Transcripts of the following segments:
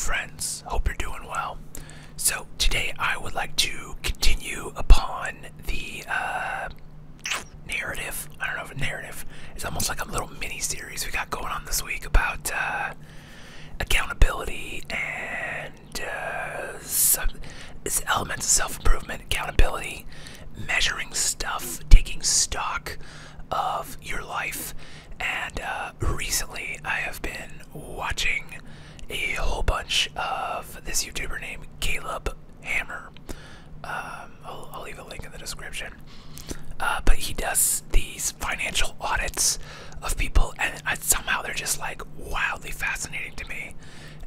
friends? Hope you're doing well. So today I would like to continue upon the narrative. I don't know if a narrative is almost like a little mini series we got going on this week about accountability and some elements of self-improvement, accountability, measuring stuff, taking stock of your life. And recently I have been watching a whole bunch of this YouTuber named Caleb Hammer. I'll leave a link in the description. But he does these financial audits of people, and somehow they're just like wildly fascinating to me,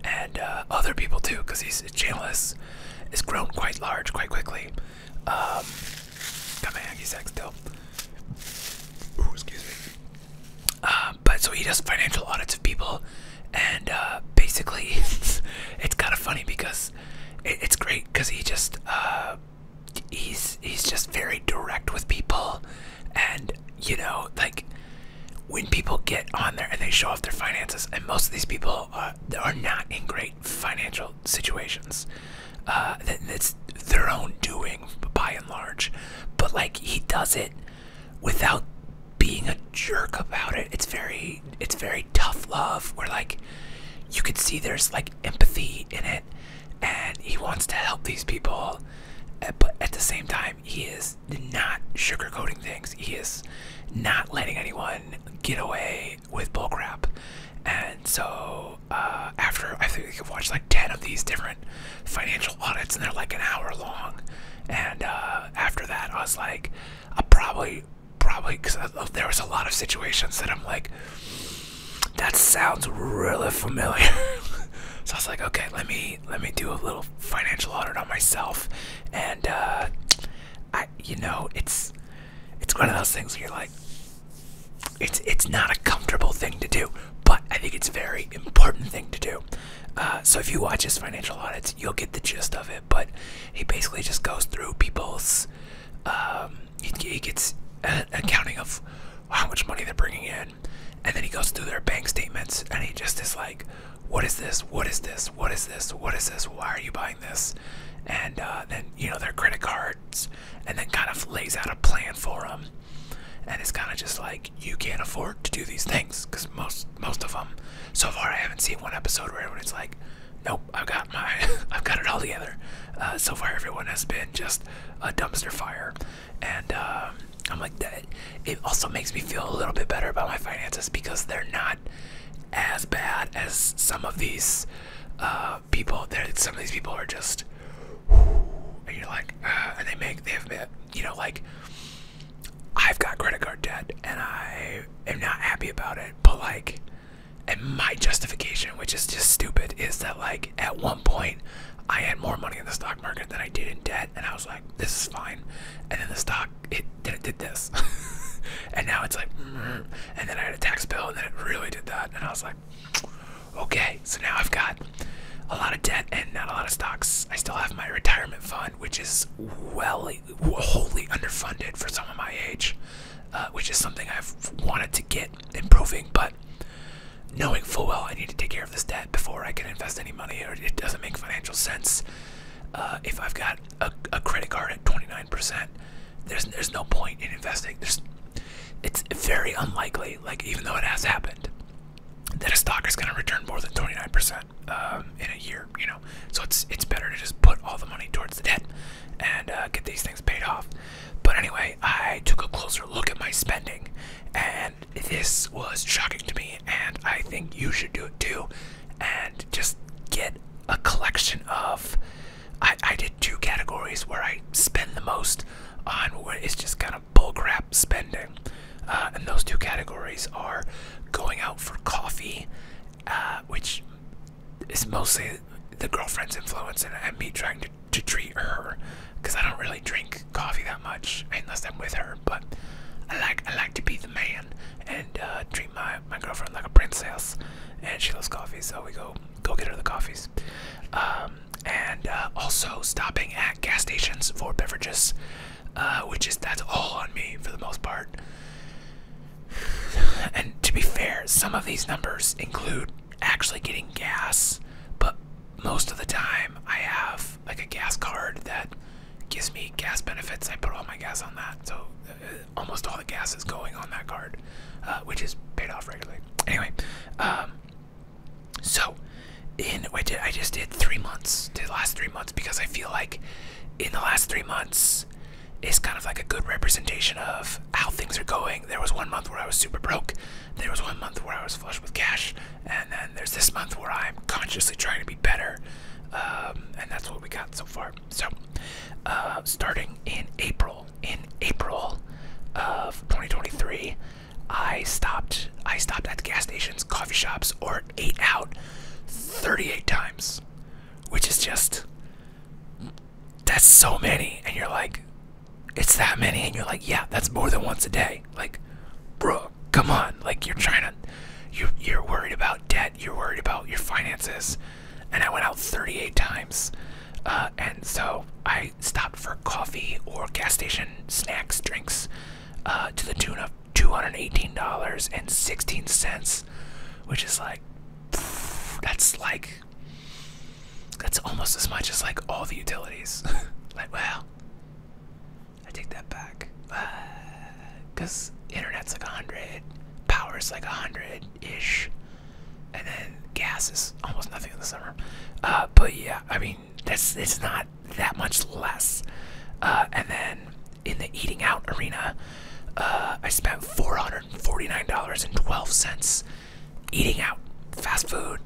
and other people too, because his channel has grown quite large quite quickly. Got my Aggie sack still. Ooh, excuse me. But so he does financial audits of people, and basically it's kind of funny because it's great because he just he's just very direct with people, and you know, like when people get on there and they show off their finances, and most of these people are not in great financial situations. It's their own doing by and large, but like he does it without being a jerk about it. It's very tough love, where like you could see there's like empathy in it, and he wants to help these people, but at the same time he is not sugarcoating things. He is not letting anyone get away with bullcrap. And so after I think I've watched like 10 of these different financial audits, and they're like an hour long, and after that I was like, I'll probably because there was a lot of situations that I'm like, that sounds really familiar. So I was like, okay, let me do a little financial audit on myself. And it's one of those things where you're like, it's not a comfortable thing to do, but I think it's a very important thing to do. So if you watch his financial audits, you'll get the gist of it. But he basically just goes through people's he gets an accounting of how much money they're bringing in, and then he goes through their bank statements, and he just is like, what is this, what is this, what is this, what is this, why are you buying this? And then, you know, their credit cards, and then kind of lays out a plan for them. And it's kind of just like, you can't afford to do these things, because most of them, so far I haven't seen one episode where it's like, nope, I've got it all together. So far everyone has been just a dumpster fire. And I'm like, that it also makes me feel a little bit better about my finances, because they're not as bad as some of these people. Some of these people are just, and you're like, and they have, you know, like, I've got credit card debt and I am not happy about it, but like, and my justification, which is just stupid, is that like at one point I had more money in the stock market than I did in debt, and I was like, this is fine. And then the stock, it did this. And now it's like, and then I had a tax bill, and then it really did that. And I was like, okay, so now I've got a lot of debt and not a lot of stocks. I still have my retirement fund, which is wholly underfunded for someone my age, which is something I've wanted to get improving, but knowing full well I need to take care of this debt before I can invest any money, or it doesn't make financial sense. If I've got a credit card at 29%, there's no point in investing. It's very unlikely, like, even though it has happened, that a stock is going to return more than 29% in a year, you know. So it's better to just put all the money towards the debt and get these things paid off. But anyway, I took a closer look at my spending, and this was shocking to me, and I think you should do it too, and just get a collection of, I did 2 categories where I spend the most on what is just kind of bullcrap spending. And those 2 categories are going out for coffee, which is mostly the girlfriend's influence, and me trying to treat her, because I don't really drink coffee that much unless I'm with her. But I like to be the man and treat my girlfriend like a princess, and she loves coffee, so we go get her the coffees. And also stopping at gas stations for beverages, that's all on me for the most part. And to be fair, some of these numbers include actually getting gas, but most of the time I have like a gas card that gives me gas benefits. I put all my gas on that, so almost all the gas is going on that card, which is paid off regularly. Anyway, so I just did 3 months, the last 3 months, because I feel like in the last 3 months is kind of like a good representation of how things are going. There was 1 month where I was super broke. There was 1 month where I was flush with cash, and then there's this month where I'm consciously trying to be better, and that's what we got so far. So, starting in April of 2023, I stopped at gas stations, coffee shops, or ate out 38 times, which is just, that's so many. And you're like, it's that many, and you're like, yeah, that's more than once a day. Like, bro, come on. Like, you're worried about debt, you're worried about your finances, and I went out 38 times. And so I stopped for coffee or gas station snacks, drinks, to the tune of $218.16, which is like, that's almost as much as like all the utilities. Like, well, I take that back, because internet's like 100, power's like 100-ish, and then gas is almost nothing in the summer. But yeah, I mean, it's not that much less. And then in the eating out arena, I spent $449.12 eating out, fast food,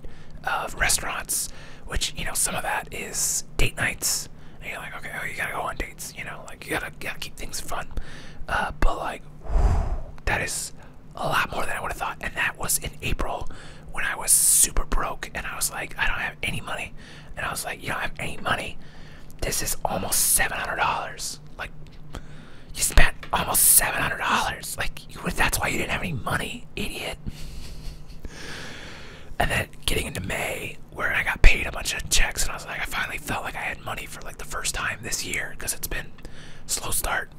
restaurants, which, you know, some of that is date nights. And you're like, okay, oh, you gotta go on dates, you know, like you gotta keep things fun. But like, that is a lot more than I would have thought. And that was in April when I was super broke and I was like, I don't have any money. And I was like, you don't have any money? This is almost $700. Like, you spent almost $700. Like, that's why you didn't have any money, idiot. And then getting into May, where I got paid a bunch of checks, and I was like, I finally felt like I had money for like the first time this year, because it's been a slow start.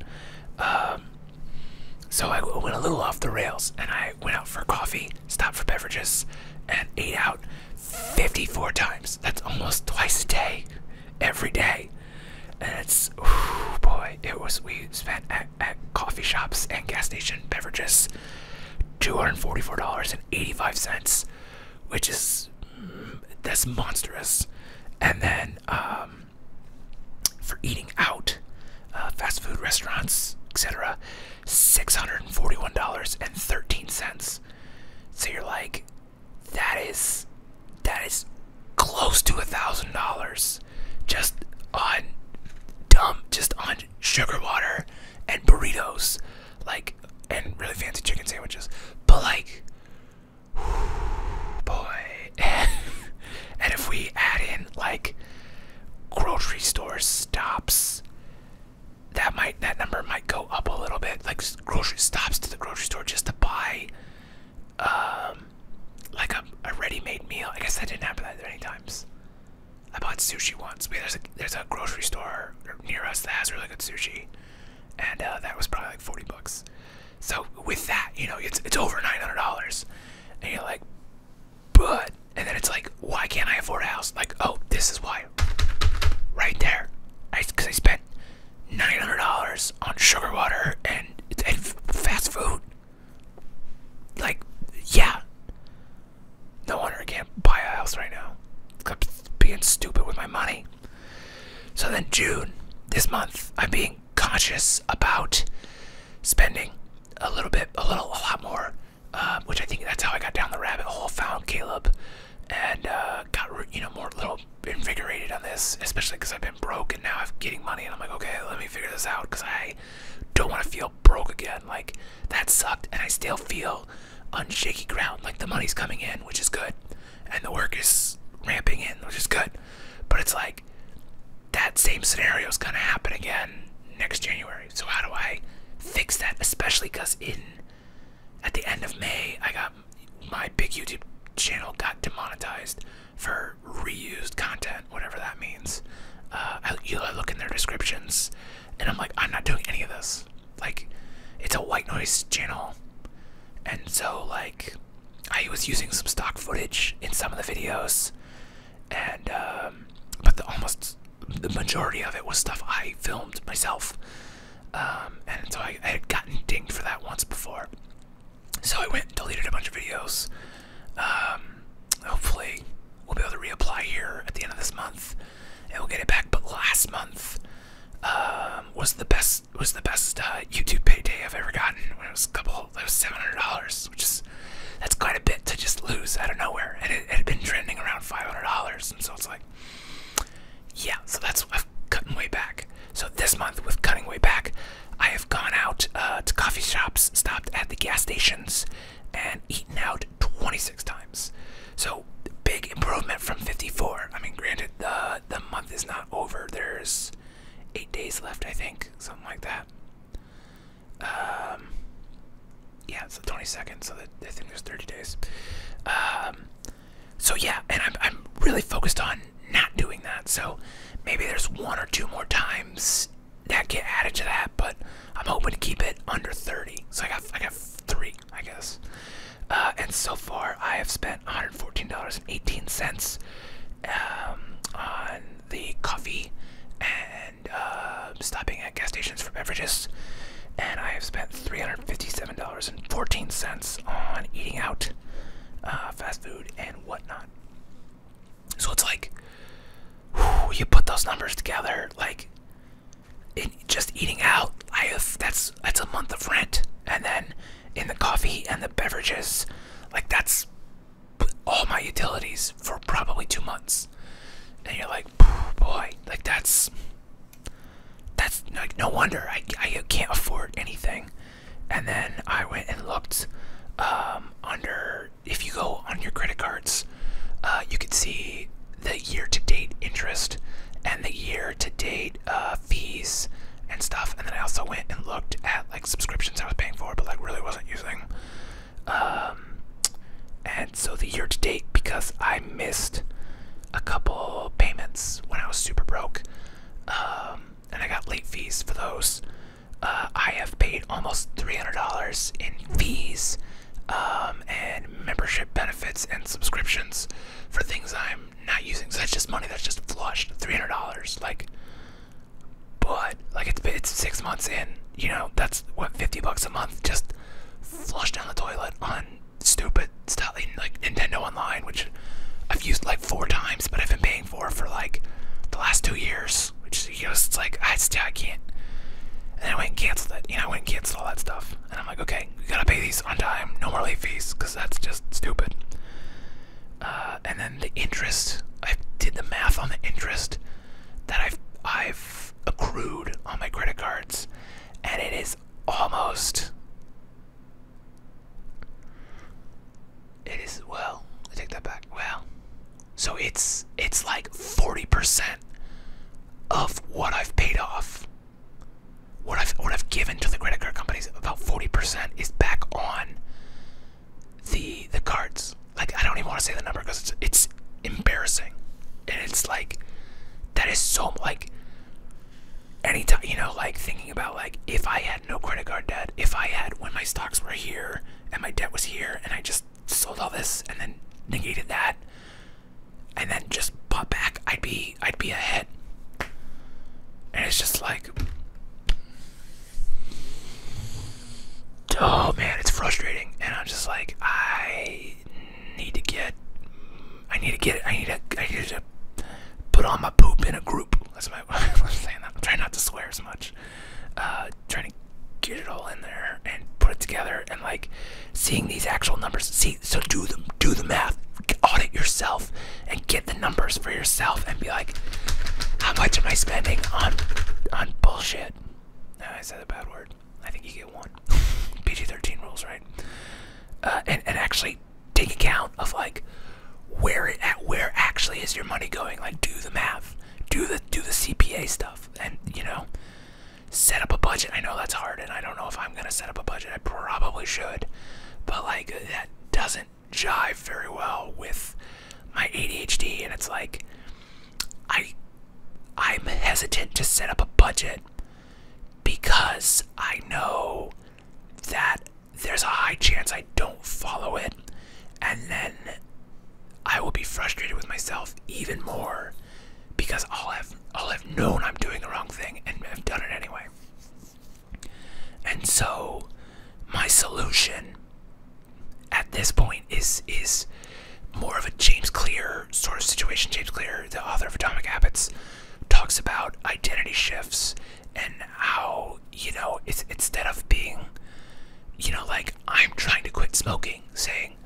So I went a little off the rails, and I went out for coffee, stopped for beverages, and ate out 54 times. That's almost twice a day, every day. And it's, ooh, boy, we spent at coffee shops and gas station beverages $244.85, which is, that's monstrous. And then for eating out, fast food restaurants, etc., $641.13. So you're like, that is close to $1,000 just on sugar water and burritos, like, and really fancy chicken sandwiches. But like, boy, and if we add in like grocery store stops, that number might go up a little bit. Like grocery stops to the grocery store just to buy like a ready-made meal. I guess that didn't happen that many times. I bought sushi once. There's a grocery store near us that has really good sushi, and that was probably like $40. So with that, you know, it's over $900, and you're like, but, and then it's like, why can't I afford a house? Like, oh, this is why. Right there, because I spent $900 on sugar water and fast food. Like, yeah, no wonder I can't buy a house right now. I'm being stupid with my money. So then June, this month, I'm being conscious about spending a lot more, which I think that's how I got down the rabbit hole, found Caleb, and got, you know, more little invigorated on this, especially because I've been broke and now I'm getting money, and I'm like, okay, let me figure this out, because I don't want to feel broke again. Like, that sucked, and I still feel on shaky ground. Like, the money's coming in, which is good, and the work is ramping in, which is good, but it's like that same scenario is gonna happen again next January. So how do I fix that? Especially because at the end of May, I got my big YouTube channel got demonetized for reused content, whatever that means. I look in their descriptions, and I'm like, I'm not doing any of this. Like, it's a white noise channel, and so like I was using some stock footage in some of the videos, and the majority of it was stuff I filmed myself. And so I had gotten dinged for that once before. So I went and deleted a bunch of videos. Hopefully we'll be able to reapply here at the end of this month and we'll get it back. But last month was the best YouTube payday I've ever gotten. When it was $700, which is, that's quite a bit to just lose out of nowhere. And it had been trending around $500, and so it's like, yeah. So that's, I've cutting way back. So this month, with cutting way back, I have gone out to coffee shops, stopped at the gas stations, and eaten out 26 times. So big improvement from 54. I mean, granted, the month is not over. There's 8 days left, I think, something like that. Yeah, it's the 22nd, so I think there's 30 days. So yeah, and I'm really focused on not doing that. So maybe there's 1 or 2 more times that get added to that, but I'm hoping to keep it under 30. So I got 3, I guess. And so far, I have spent $114.18 on the coffee and stopping at gas stations for beverages. And I have spent $357.14 on eating out, fast food, and whatnot. So it's like, whew, you put those numbers together, like, just eating out, that's a month of rent. And then in the coffee and the beverages, like, that's all my utilities for probably 2 months. And you're like, boy, like, that's like, no wonder I can't afford anything. And then I went and looked under, if you go on your credit cards, you can see the year-to-date interest and the year-to-date fees and stuff. And then I also went and looked at, like, subscriptions I was paying for, but, like, really wasn't using. And so the year-to-date, because I missed a couple payments when I was super broke, and I got late fees for those, I have paid almost $300 in fees and membership benefits and subscriptions for things I'm not using. So that's just money that's just flushed. $300, like, but like, it's 6 months in, you know, that's what, $50 a month just flushed down the toilet on stupid stuff like Nintendo Online, which I've used like 4 times, but I've been paying for like the last 2 years, which, you know, it's like, I can't. And then I went and canceled it. You know, I went and canceled all that stuff. And I'm like, okay, we gotta pay these on time. No more late fees, because that's just stupid. And then the interest, I did the math on the interest that I've accrued on my credit cards, and it is almost, well, I take that back. Well, so it's like 40% of what I've paid off. What I've given to the credit card companies, about 40% is back on the cards. Like, I don't even want to say the number because it's embarrassing. And it's like, that is so, like, anytime, you know, like, thinking about, like, if I had no credit card debt, if I had, when my stocks were here and my debt was here, and I just sold all this and then negated that and then just bought back, I'd be ahead. And it's just like, oh man, it's frustrating. And I'm just like, I need to put on my poop in a group. That's my I'm saying that. I'm trying not to swear as much. Trying to get it all in there and put it together, and like seeing these actual numbers. So do the math, audit yourself, and get the numbers for yourself, and be like, how much am I spending on bullshit? I said a bad word. I think you get 1. PG-13 rules, right? And actually take account of like where actually is your money going. Like, do the math, do the CPA stuff, and, you know, set up a budget. I know that's hard, and I don't know if I'm gonna set up a budget. I probably should, but like, that doesn't jive very well with my ADHD. And it's like, I'm hesitant to set up a budget because I know that there's a high chance I don't follow it, and then I will be frustrated with myself even more because I'll have known I'm doing the wrong thing and have done it anyway. And so my solution at this point is more of a James Clear sort of situation. James Clear, the author of Atomic Habits, talks about identity shifts and how, you know, it's instead of being, you know, like I'm trying to quit smoking, saying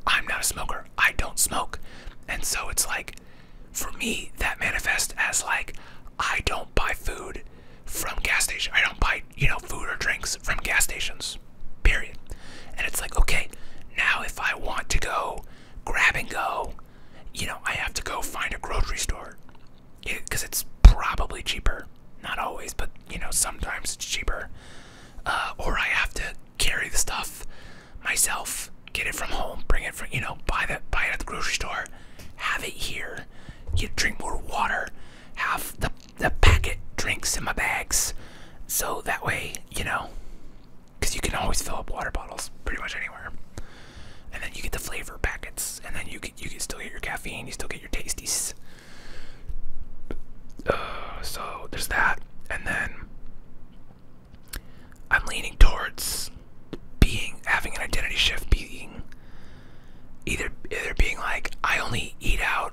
I'm not a smoker, I don't smoke. And so it's like, for me, that manifests as like, I don't buy food from gas stations. I don't buy, you know, food or drinks from gas stations, period. And it's like, okay, now if I want to go grab and go, you know, I have to go find a grocery store, because it's probably cheaper. Not always, but, you know, sometimes it's cheaper. Or I have to carry the stuff myself, get it from home, bring it from, you know, buy it at the grocery store, have it here, drink more water, have the packet drinks in my bags, so that way, you know, because you can always fill up water bottles pretty much anywhere. And then you get the flavor packets, and then you can still get your caffeine, you still get your tasties. So there's that, and then I'm leaning towards having an identity shift, being either being like, I only eat out,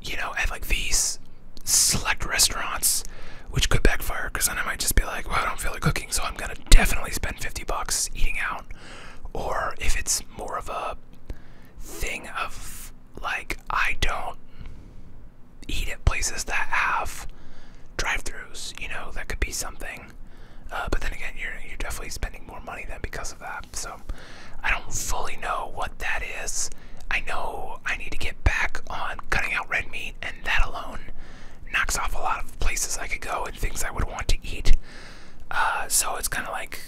you know, at like these select restaurants, which could backfire because then I might just be like, well, I don't feel like cooking, so I'm gonna definitely spend $50 eating out. Or if it's more of a thing of like, I don't eat at places that have drive-thrus, you know, that could be something. But then again, you're definitely spending more money then because of that. So I don't fully know what that is. I know I need to get back on cutting out red meat, and that alone knocks off a lot of places I could go and things I would want to eat. So it's kind of like,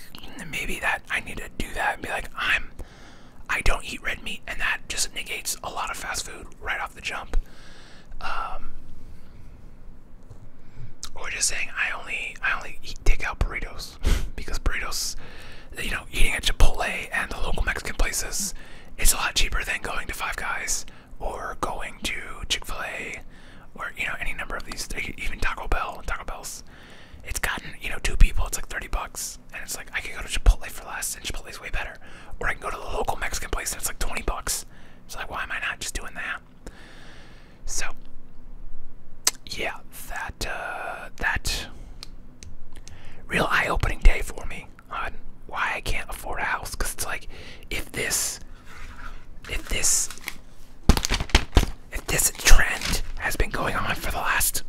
maybe that I need to do that and be like, I don't eat red meat, and that just negates a lot of fast food right off the jump. Or just saying I only eat takeout burritos because burritos, you know, eating at Chipotle and the local Mexican places, it's a lot cheaper than going to Five Guys or going to Chick-fil-A or, you know, any number of these, even Taco Bell's. It's gotten, you know, 2 people, it's like $30, and it's like I can go to Chipotle for less, and Chipotle's way better. Or I can go to the local Mexican place and it's like $20. It's like, why am I not just doing that? So yeah, that real eye-opening day for me on why I can't afford a house. Because it's like, if this trend has been going on for the last,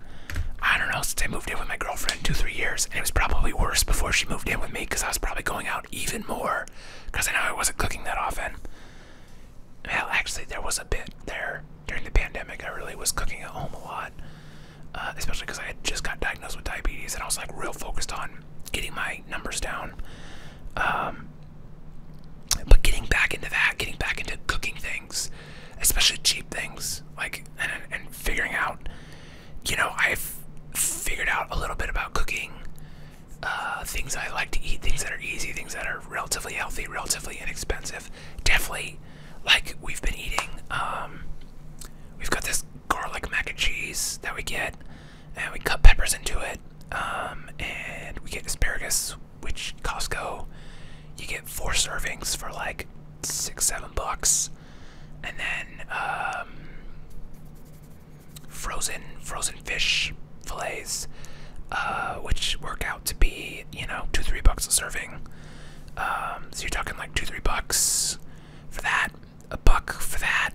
I don't know, since I moved in with my girlfriend 2-3 years, and it was probably worse before she moved in with me because I was probably going out even more because I know I wasn't cooking that often. Well, actually, there was a bit there during the pandemic. I really was cooking at home a lot. Especially because I had just got diagnosed with diabetes, and I was like real focused on getting my numbers down. But getting back into that, getting back into cooking things, especially cheap things, like, and figuring out, you know, I've figured out a little bit about cooking, things I like to eat, things that are easy, things that are relatively healthy, relatively inexpensive. Definitely, like, we've been eating, we've got this garlic mac and cheese that we get, and we cut peppers into it, and we get asparagus, which Costco, you get 4 servings for like $6-7, and then frozen fish fillets, which work out to be, you know, $2-3 a serving. So you're talking like $2-3 for that, $1 for that.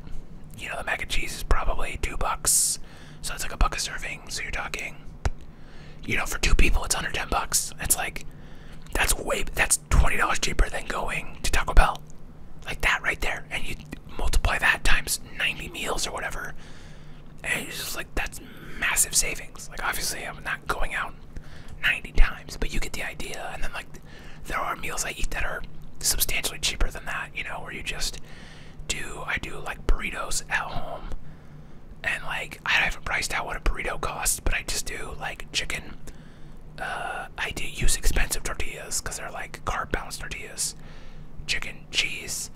You know, the mac and cheese is probably $2, so it's like $1 a serving. So you're talking, you know, for 2 people, it's under $10. It's like, that's $20 cheaper than going to Taco Bell, like that right there. And you multiply that times 90 meals or whatever, and it's just like, that's massive savings. Like, obviously, I'm not going out 90 times, but you get the idea. And then, like, there are meals I eat that are substantially cheaper than that, you know, where you just I do like burritos at home, and like, I haven't priced out what a burrito costs, but I just do like chicken. I do use expensive tortillas because they're like carb balanced tortillas, chicken, cheese,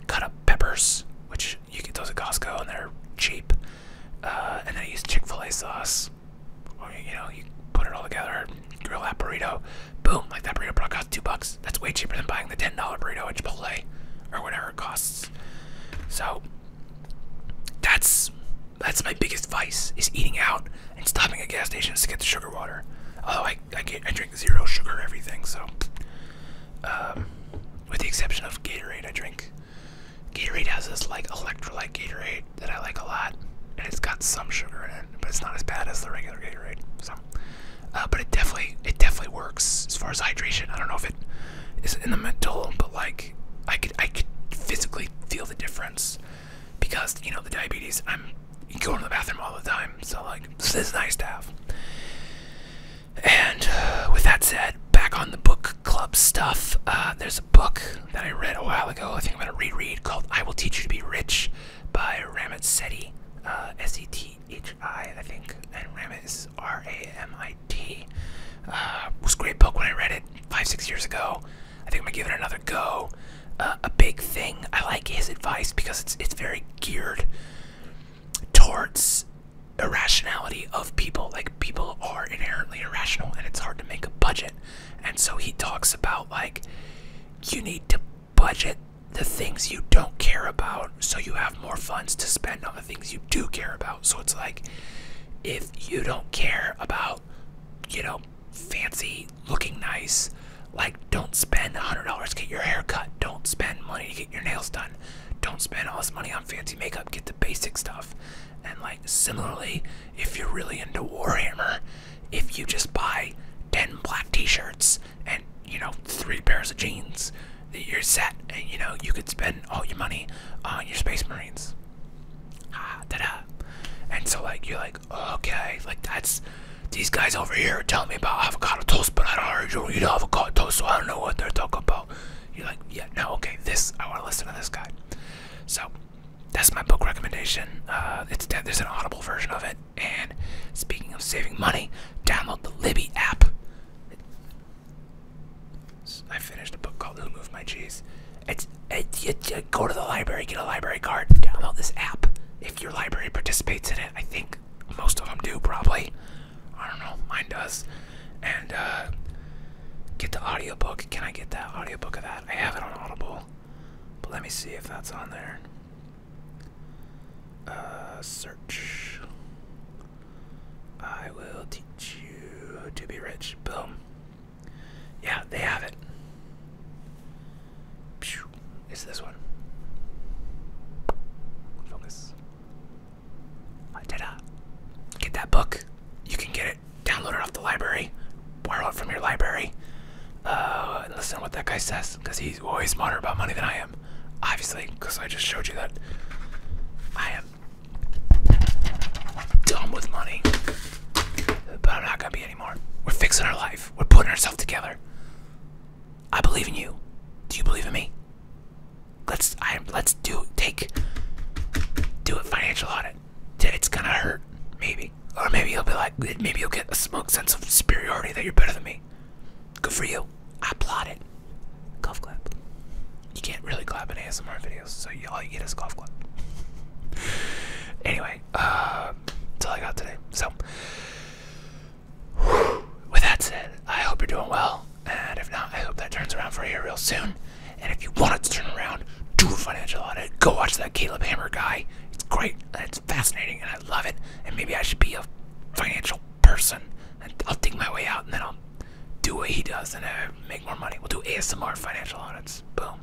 cut up peppers, which you get those at Costco and they're cheap, and then I use Chick-fil-A sauce, cheaper than buying the $10 burrito at Chipotle or whatever it costs. So that's my biggest vice, is eating out and stopping at gas stations to get the sugar water. Although I drink 0 sugar everything, so with the exception of Gatorade, Gatorade has this like electrolyte Gatorade that I like a lot, and it's got some sugar in it, but it's not as bad as the regular Gatorade. So, but it definitely works as far as hydration. I don't know if it is in the mental, but like I could physically feel the difference because, you know, the diabetes. I'm going to the bathroom all the time, so like this is nice to have. And with that said, back on the book club stuff, there's a book that I read a while ago, I think I'm going to reread, called I Will Teach You to Be Rich by Ramit Sethi, S-E-T-H-I, I think, and Ramit is R-A-M-I-T. It was a great book when I read it 5-6 years ago. I think I'm going to give it another go. A big thing, I like his advice because it's very geared towards irrationality of people. Like, people are inherently irrational and it's hard to make a budget, and so he talks about like you need to budget the things you don't care about so you have more funds to spend on the things you do care about. So it's like, if you don't care about, you know, fancy looking nice, like, don't spend $100 to get your hair cut, don't spend money to get your nails done, don't spend all this money on fancy makeup, get the basic stuff. And like, similarly, if you're really into Warhammer, if you just buy 10 black t-shirts and, you know, 3 pairs of jeans, you're set, and, you know, you could spend all your money on your Space Marines. Ta-da. And so like, you're like, okay, like, that's, these guys over here are telling me about avocado toast, but I don't eat avocado toast, so I don't know what they're talking about. You're like, yeah, no, okay, this, I want to listen to this guy. So that's my book recommendation. There's an Audible version of it. And speaking of saving money, download the Libby app. I finished a book called Who Moved My Cheese. You go to the library, get a library card, download this app. If your library participates in it, I think most of them do, probably. I don't know, mine does. And get the audiobook. Can I get that audiobook of that? I have it on Audible, but let me see if that's on there. Search. I will teach you to be rich. Boom. Yeah, they have it. It's this one. Focus. Ta-da. Get that book. You can get it. Download it off the library. Borrow it from your library. And listen to what that guy says, because he's way smarter about money than I am. Obviously, because I just showed you that I am dumb with money. But I'm not going to be anymore. We're fixing our life. We're putting ourselves together. I believe in you. Do you believe in me? Let's do a financial audit. It's gonna hurt, maybe. Or maybe you'll be like, maybe you'll get a smug sense of superiority that you're better than me. Good for you. I applaud it. Golf clap. You can't really clap in ASMR videos, so all you get is golf clap. Anyway, that's all I got today. So, with that said, I hope you're doing well. And if not, I hope that turns around for you real soon. And if you want it to turn around, do a financial audit. Go watch that Caleb Hammer guy. It's great, and it's fascinating, and I love it. And maybe I should be a financial person, and I'll dig my way out, and then I'll do what he does, and make more money. We'll do ASMR financial audits. Boom.